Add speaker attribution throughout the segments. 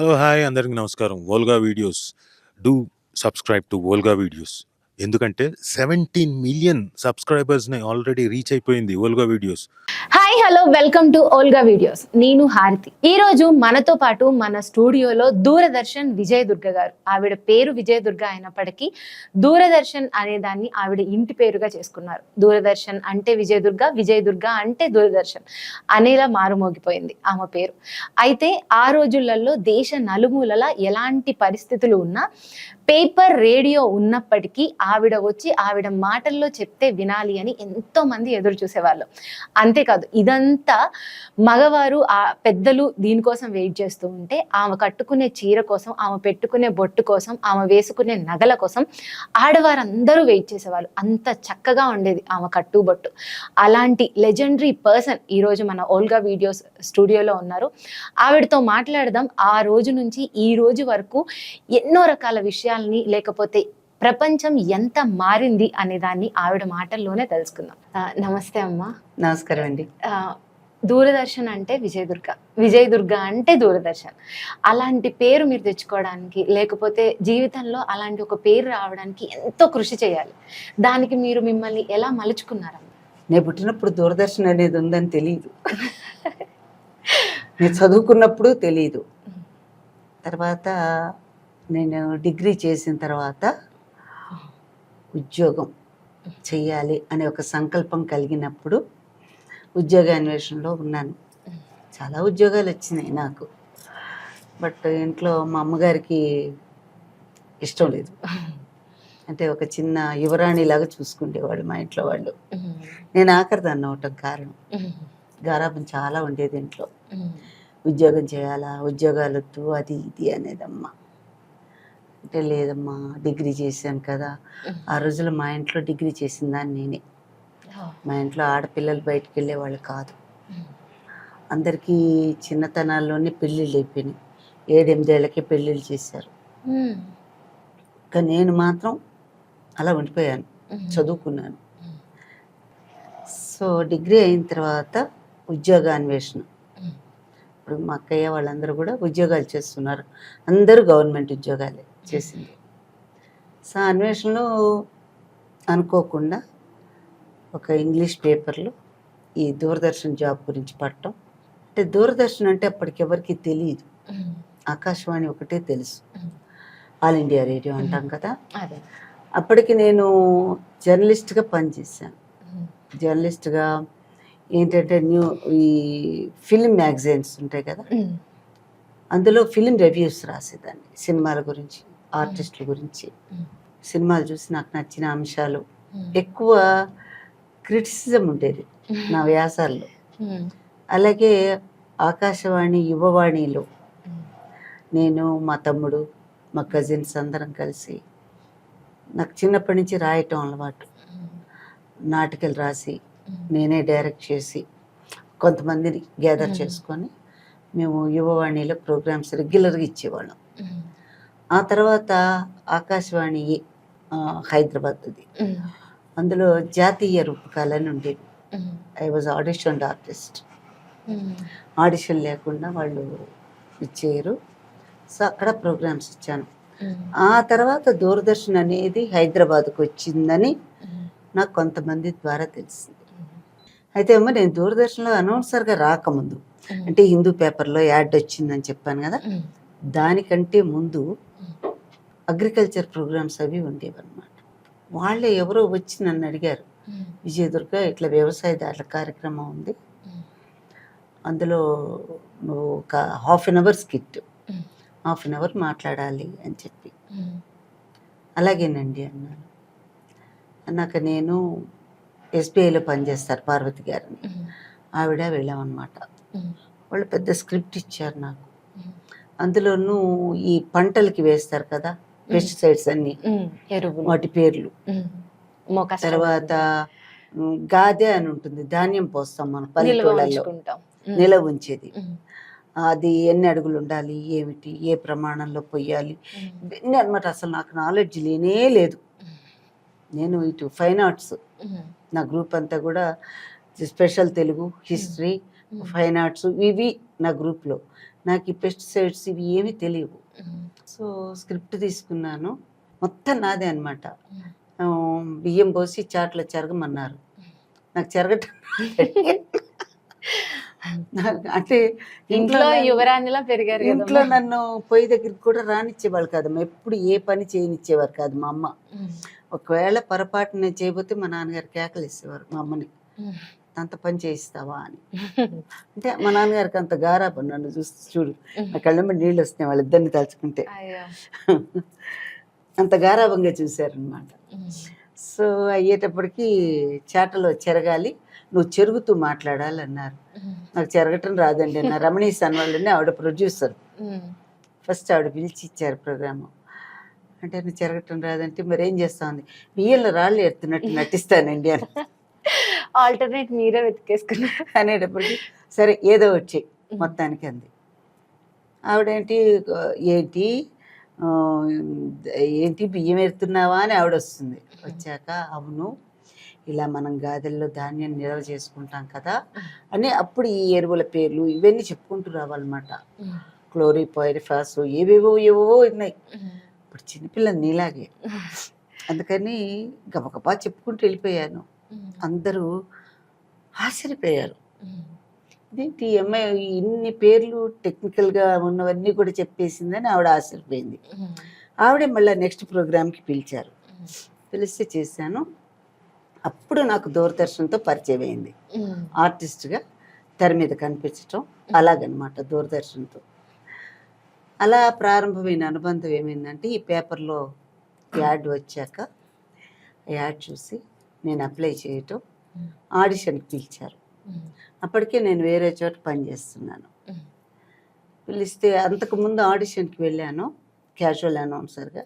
Speaker 1: Hello hi అందరికి నమస్కారం. Volga videos do subscribe to Volga videos. ఎందుకంటే 17 మిలియన్ సబ్స్క్రైబర్స్ని ఆల్రెడీ రీచ్ అయిపోయింది Volga videos.
Speaker 2: Hi hello welcome to Volga videos. నేను హారతి. ఈ రోజు మనతో పాటు మన స్టూడియోలో దూరదర్శన్ విజయ దుర్గ గారు. ఆవిడ పేరు విజయ దుర్గ అయినప్పటికీ దూరదర్శన్ అనే దాన్ని ఆవిడ ఇంటి పేరుగా చేసుకున్నారు. దూరదర్శన్ అంటే విజయ దుర్గ అంటే దూరదర్శన్ అనేలా మారుమోగిపోయింది ఆమె పేరు. అయితే ఆ రోజులలో దేశ నలుమూలలా ఎలాంటి పరిస్థితులు ఉన్నా పేపర్ రేడియో ఉన్నప్పటికీ ఆవిడ వచ్చి ఆవిడ మాటల్లో చెప్తే వినాలి అని ఎంతో మంది ఎదురు చూసేవాళ్ళు. అంతేకాదు ఇదంతా మగవారు ఆ పెద్దలు దీనికోసం వెయిట్ చేస్తూ ఉంటే ఆమె కట్టుకునే చీర కోసం, ఆమె పెట్టుకునే బొట్టు కోసం, ఆమె వేసుకునే నగల కోసం ఆడవారందరూ వెయిట్ చేసేవాళ్ళు. అంత చక్కగా ఉండేది ఆమె కట్టుబొట్టు. అలాంటి లెజెండరీ పర్సన్ ఈరోజు మన ఓల్గా వీడియోస్ స్టూడియోలో ఉన్నారు. ఆవిడతో మాట్లాడదాం. ఆ రోజు నుంచి ఈ రోజు వరకు ఎన్నో రకాల విషయాల్ని, లేకపోతే ప్రపంచం ఎంత మారింది అనే దాన్ని ఆవిడ మాటల్లోనే తెలుసుకుందాం. నమస్తే అమ్మా.
Speaker 3: నమస్కారం అండి.
Speaker 2: దూరదర్శన్ అంటే విజయ దుర్గ అంటే దూరదర్శన్. అలాంటి పేరు మీరు తెచ్చుకోవడానికి, లేకపోతే జీవితంలో అలాంటి ఒక పేరు రావడానికి ఎంతో కృషి చేయాలి. దానికి మీరు మిమ్మల్ని ఎలా మలుచుకున్నారమ్మా?
Speaker 3: నేను పుట్టినప్పుడు దూరదర్శన్ అనేది ఉందని తెలియదు. నేను చదువుకున్నప్పుడు తెలియదు. తర్వాత నేను డిగ్రీ చేసిన తర్వాత ఉద్యోగం చెయ్యాలి అనే ఒక సంకల్పం కలిగినప్పుడు ఉద్యోగ అన్వేషణలో ఉన్నాను. చాలా ఉద్యోగాలు వచ్చినాయి నాకు. బట్ ఇంట్లో మా అమ్మగారికి ఇష్టం లేదు. అంటే ఒక చిన్న యువరాణిలాగా చూసుకునేవాడు మా ఇంట్లో వాళ్ళు. నేను ఆఖరిదాన్ని అవటం కారణం. గారాబం చాలా ఉండేది ఇంట్లో. ఉద్యోగం చేయాలా, ఉద్యోగాలొద్దు, అది ఇది అనేదమ్మా. అంటే లేదమ్మా, డిగ్రీ చేశాను కదా. ఆ రోజుల్లో మా ఇంట్లో డిగ్రీ చేసిన దాన్ని నేనే. మా ఇంట్లో ఆడపిల్లలు బయటికి వెళ్ళేవాళ్ళు కాదు. అందరికీ చిన్నతనాల్లోనే పెళ్ళిళ్ళు అయిపోయినాయి. 7-8 ఏళ్ళకే పెళ్ళిళ్ళు చేశారు. కానీ నేను మాత్రం అలా ఉండిపోయాను, చదువుకున్నాను. సో డిగ్రీ అయిన తర్వాత ఉద్యోగ అన్వేషణ. ఇప్పుడు మా అక్కయ్య వాళ్ళందరూ కూడా ఉద్యోగాలు చేస్తున్నారు. అందరూ గవర్నమెంట్ ఉద్యోగాలే చేసింది. సో అన్వేషణలో అనుకోకుండా ఒక ఇంగ్లీష్ పేపర్లో ఈ దూరదర్శన్ జాబ్ గురించి పడటం. అంటే దూరదర్శన్ అంటే అప్పటికి ఎవరికి తెలియదు. ఆకాశవాణి ఒకటే తెలుసు, ఆల్ ఇండియా రేడియో అంటాం కదా. అప్పటికి నేను జర్నలిస్ట్గా పనిచేశాను. జర్నలిస్ట్గా ఏంటంటే ఈ ఫిల్మ్ మ్యాగజైన్స్ ఉంటాయి కదా, అందులో ఫిల్మ్ రివ్యూస్ రాసేదాన్ని. సినిమాల గురించి, ఆర్టిస్టుల గురించి. సినిమాలు చూసి నాకు నచ్చిన అంశాలు, ఎక్కువ క్రిటిసిజం ఉండేది నా వ్యాసాల్లో. అలాగే ఆకాశవాణి యువవాణిలో నేను, మా తమ్ముడు, మా కజిన్స్ అందరం కలిసి, నాకు చిన్నప్పటి నుంచి రాయటం అలవాటు. నాటికలు రాసి నేనే డైరెక్ట్ చేసి కొంతమందిని గ్యాదర్ చేసుకొని మేము యువవాణిలో ప్రోగ్రామ్స్ రెగ్యులర్గా ఇచ్చేవాళ్ళం. ఆ తర్వాత ఆకాశవాణి హైదరాబాద్ది, అందులో జాతీయ రూపకాలని ఉండేవి. I was audition artist. Audition లేకుండా వాళ్ళు ఇచ్చేయరు. సో అక్కడ ప్రోగ్రామ్స్ ఇచ్చాను. ఆ తర్వాత దూరదర్శన్ అనేది హైదరాబాద్కు వచ్చిందని నాకు కొంతమంది ద్వారా తెలిసింది. అయితే అమ్మ, నేను దూరదర్శన్లో అనౌన్సర్గా రాకముందు, అంటే హిందూ పేపర్లో యాడ్ వచ్చిందని చెప్పాను కదా, దానికంటే ముందు అగ్రికల్చర్ ప్రోగ్రామ్స్ అవి ఉండేవన్నమాట. వాళ్ళే ఎవరో వచ్చి నన్ను అడిగారు, విజయదుర్గ ఇట్లా వ్యవసాయదారుల కార్యక్రమం ఉంది, అందులో నువ్వు ఒక ½ అవర్ స్కిట్, ½ అవర్ మాట్లాడాలి అని చెప్పి. అలాగేనండి అన్నాను. అన్నాక నేను ఎస్బీఐలో పనిచేస్తారు పార్వతి గారిని, ఆవిడ వెళ్ళామన్నమాట. వాళ్ళు పెద్ద స్క్రిప్ట్ ఇచ్చారు నాకు. అందులోనూ ఈ పంటలకి వేస్తారు కదా పెస్టిసైడ్స్ అన్ని, వాటి పేర్లు. తర్వాత గాదె అని ఉంటుంది, ధాన్యం పోస్తాం మన పల్లెటూళ్ళలో, నిలవ ఉంచేది. అది ఎన్ని అడుగులు ఉండాలి, ఏమిటి, ఏ ప్రమాణంలో పొయ్యాలి, ఇవన్నీ అనమాట. అసలు నాకు నాలెడ్జ్ లేనే లేదు. నేను ఇటు ఫైన్ ఆర్ట్స్, నా గ్రూప్ అంతా కూడా special Telugu, history, fine arts, ఇవి నా గ్రూప్లో. నాకు ఈ పెస్టిసైడ్స్ ఇవి ఏమీ తెలియవు. సో స్క్రిప్ట్ తీసుకున్నాను, మొత్తం నాదే అనమాట. బియ్యం పోసి చాట్లో చెరగమన్నారు, నాకు చెరగటం అంటే
Speaker 2: ఇంట్లో యువరాణిలా పెరిగారు
Speaker 3: ఇంట్లో నన్ను పొయ్యి దగ్గరికి కూడా రానిచ్చేవాళ్ళు కాదమ్మా. ఎప్పుడు ఏ పని చేయనిచ్చేవారు కాదు మా అమ్మ. ఒకవేళ పొరపాటు నేను చేయబోతే మా నాన్నగారు కేకలు వేసేవారు మా అమ్మని, అంత పని చేయిస్తావా అని. అంటే మా నాన్నగారికి అంత గారాబం, నన్ను చూసి చూడు నా కళ్ళమ్మ నీళ్ళు వస్తున్నాయి వాళ్ళిద్దరిని తలుచుకుంటే. అంత గారాబంగా చూశారనమాట. సో అయ్యేటప్పటికి చాటలో చెరగాలి, నువ్వు చెరుగుతూ మాట్లాడాలి అన్నారు. నాకు చెరగటం రాదండి అన్న. రమణీస్ అన్నవాళ్ళని ఆవిడ ప్రొడ్యూసర్, ఫస్ట్ ఆవిడ పిలిచి ఇచ్చారు ప్రోగ్రాము. అంటే నువ్వు చెరగటం రాదంటే మరి ఏం చేస్తావు, బియ్యంలో రాళ్ళు ఎత్తున్నట్టు నటిస్తానండి అని.
Speaker 2: ఆల్టర్నేట్ మీరే వెతికేసుకున్నారు
Speaker 3: అనేటప్పటికి సరే ఏదో వచ్చి మొత్తానికి అంది. ఆవిడేంటి ఏంటి ఏంటి బియ్యం ఎత్తున్నావా అని ఆవిడ వస్తుంది. వచ్చాక అవును ఇలా మనం గాదెల్లో ధాన్యం నిల్వ చేసుకుంటాం కదా అని అప్పుడు ఈ ఎరువుల పేర్లు ఇవన్నీ చెప్పుకుంటూ రావాలన్నమాట. క్లోరిపైరిఫాస్ ఏవేవో ఉన్నాయి. ఇప్పుడు చిన్నపిల్లలు నీలాగే, అందుకని గబగబా చెప్పుకుంటూ వెళ్ళిపోయాను. అందరూ ఆశ్చర్యపోయారు, ఇదేంటి అమ్మాయి ఇన్ని పేర్లు టెక్నికల్గా ఉన్నవన్నీ కూడా చెప్పేసిందని ఆవిడ ఆశ్చర్యపోయింది. ఆవిడే మళ్ళీ నెక్స్ట్ ప్రోగ్రామ్కి పిలిచారు, పిలిస్తే చేశాను. అప్పుడు నాకు దూరదర్శన్తో పరిచయం అయింది, ఆర్టిస్ట్గా తెర మీద కనిపించటం అలాగనమాట దూరదర్శన్తో. అలా ప్రారంభమైన అనుబంధం ఏమైందంటే ఈ పేపర్లో యాడ్ వచ్చాక యాడ్ చూసి నేను అప్లై చేయటం, ఆడిషన్కి పిలిచారు. అప్పటికే నేను వేరే చోట పనిచేస్తున్నాను. పిలిస్తే అంతకుముందు ఆడిషన్కి వెళ్ళాను క్యాజువల్ అనౌన్సర్గా.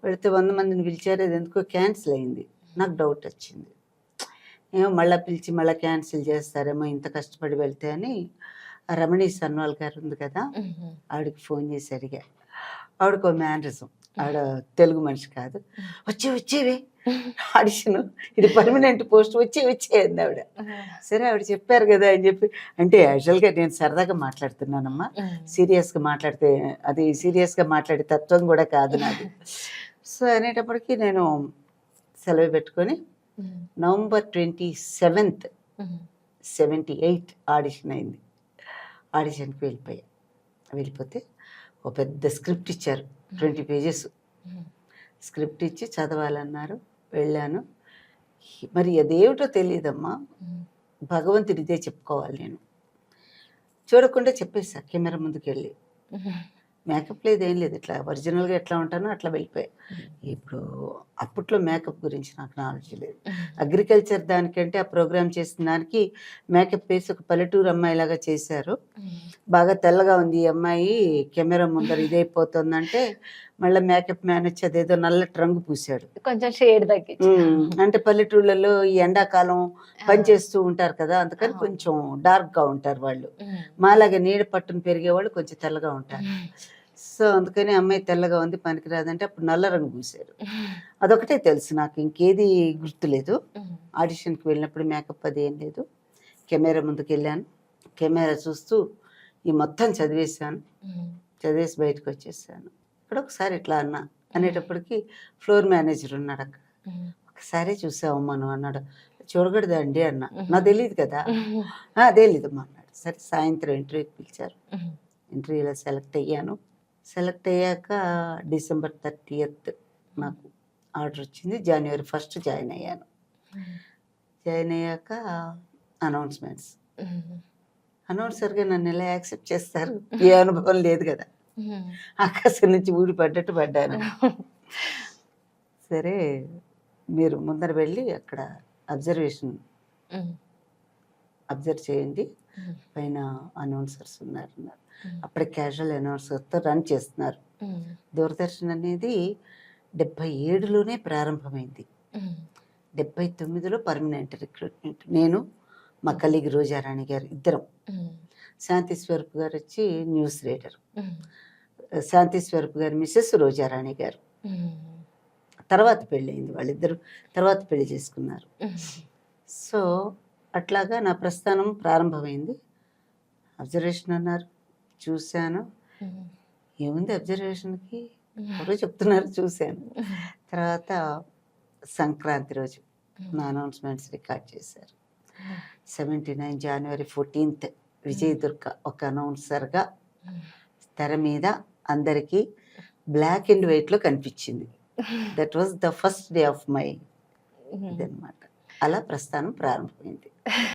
Speaker 3: వెళితే 100 మందిని పిలిచారు, అది ఎందుకో క్యాన్సిల్ అయింది. నాకు డౌట్ వచ్చింది, ఏమో మళ్ళీ పిలిచి మళ్ళీ క్యాన్సిల్ చేస్తారేమో ఇంత కష్టపడి వెళ్తే అని. ఆ రమణి సన్వాల్ గారు ఉంది కదా, ఆవిడకి ఫోన్ చేసి అడిగా. ఆవిడకు మేనరిజం, ఆవిడ తెలుగు మనిషి కాదు. వచ్చేవే ఆడిషన్, ఇది పర్మనెంట్ పోస్ట్, వచ్చే అంది ఆవిడ. సరే ఆవిడ చెప్పారు కదా అని చెప్పి, అంటే యాక్చువల్గా నేను సరదాగా మాట్లాడుతున్నానమ్మా, సీరియస్గా మాట్లాడితే అది సీరియస్గా మాట్లాడే తత్వం కూడా కాదు నాది. సో అనేటప్పటికి నేను సెలవు పెట్టుకొని నవంబర్ 27th 78 ఆడిషన్ అయింది. ఆడిషన్కి వెళ్ళిపోతే ఒక పెద్ద స్క్రిప్ట్ ఇచ్చారు, 20 pages స్క్రిప్ట్ ఇచ్చి చదవాలన్నారు. వెళ్ళాను. మరి అదేమిటో తెలియదమ్మా, భగవంతుడి ఇదే చెప్పుకోవాలి. నేను చూడకుండా చెప్పేసా కెమెరా ముందుకు వెళ్ళి. మేకప్ లేదు, ఏం లేదు, ఇట్లా ఒరిజినల్గా ఎట్లా ఉంటానో అట్లా వెళ్ళిపోయా. ఇప్పుడు అప్పట్లో మేకప్ గురించి నాకు నాలెడ్జ్ లేదు. అగ్రికల్చర్ దానికంటే ఆ ప్రోగ్రామ్ చేసిన దానికి మేకప్ వేసి ఒక పల్లెటూరు అమ్మాయిలాగా చేశారు. బాగా తెల్లగా ఉంది ఈ అమ్మాయి, కెమెరా ముందర ఇదైపోతుందంటే మళ్ళీ మేకప్ మ్యాన్ వచ్చి అదేదో నల్లటి రంగు పూసాడు,
Speaker 2: కొంచెం షేడ్ తగ్గి.
Speaker 3: అంటే పల్లెటూళ్ళలో ఈ ఎండాకాలం పనిచేస్తూ ఉంటారు కదా, అందుకని కొంచెం డార్క్గా ఉంటారు వాళ్ళు. మాలాగా నీడ పట్టును పెరిగేవాళ్ళు కొంచెం తెల్లగా ఉంటారు. సో అందుకని అమ్మాయి తెల్లగా ఉంది పనికిరాదంటే అప్పుడు నల్ల రంగు పూసారు. అదొకటే తెలుసు నాకు, ఇంకేది గుర్తులేదు. ఆడిషన్కి వెళ్ళినప్పుడు మేకప్ అది ఏం లేదు. కెమెరా ముందుకు వెళ్ళాను, కెమెరా చూస్తూ ఈ మొత్తం చదివేశాను. చదివేసి బయటకు వచ్చేసాను. ఇక్కడ ఒకసారి ఇట్లా అన్నా అనేటప్పటికి ఫ్లోర్ మేనేజర్ ఉన్నాడు అక్కడ, ఒకసారి చూసావమ్మా నువ్వు అన్నాడు. చూడకూడదండి అన్నా, నాకు తెలియదు కదా. తెలియదమ్మా అన్నాడు. సరే సాయంత్రం ఇంటర్వ్యూకి పిలిచారు, ఇంటర్వ్యూలో సెలెక్ట్ అయ్యాను. సెలెక్ట్ అయ్యాక December 30th నాకు ఆర్డర్ వచ్చింది. January 1st జాయిన్ అయ్యాను. జాయిన్ అయ్యాక అనౌన్స్మెంట్స్, అనౌన్సర్గా నన్ను ఎలా యాక్సెప్ట్ చేస్తారు, ఏ అనుభవం లేదు కదా, ఆకాశం నుంచి ఊడిపడ్డట్టు పడ్డాను. సరే మీరు ముందర వెళ్ళి అక్కడ అబ్జర్వ్ చేయండి, పైన అనౌన్సర్స్ ఉన్నారు. అప్పుడే క్యాజువల్ అనౌన్సర్తో రన్ చేస్తున్నారు. దూరదర్శన్ అనేది 77లోనే ప్రారంభమైంది. 79లో పర్మనెంట్ రిక్రూట్మెంట్. నేను మా కలీగ్ రోజారాణి గారు ఇద్దరం. శాంతి స్వరూప్ గారు వచ్చి న్యూస్ రీడర్, శాంతి స్వరూప్ గారు మిస్సెస్ రోజారాణి గారు. తర్వాత పెళ్ళయింది, వాళ్ళిద్దరు తర్వాత పెళ్లి చేసుకున్నారు. సో అట్లాగా నా ప్రస్థానం ప్రారంభమైంది. అబ్జర్వేషన్ అన్నారు, చూశాను. ఏముంది అబ్జర్వేషన్కి, ఎవరో చెప్తున్నారు చూశాను. తర్వాత సంక్రాంతి రోజు నా అనౌన్స్మెంట్స్ రికార్డ్ చేశారు. 79 జనవరి 14th విజయదుర్గ ఒక అనౌన్సర్గా తెర మీద అందరికీ బ్లాక్ అండ్ వైట్లో కనిపించింది. That was the first day of my ఇదన్నమాట. అలా ప్రస్థానం ప్రారంభమైంది.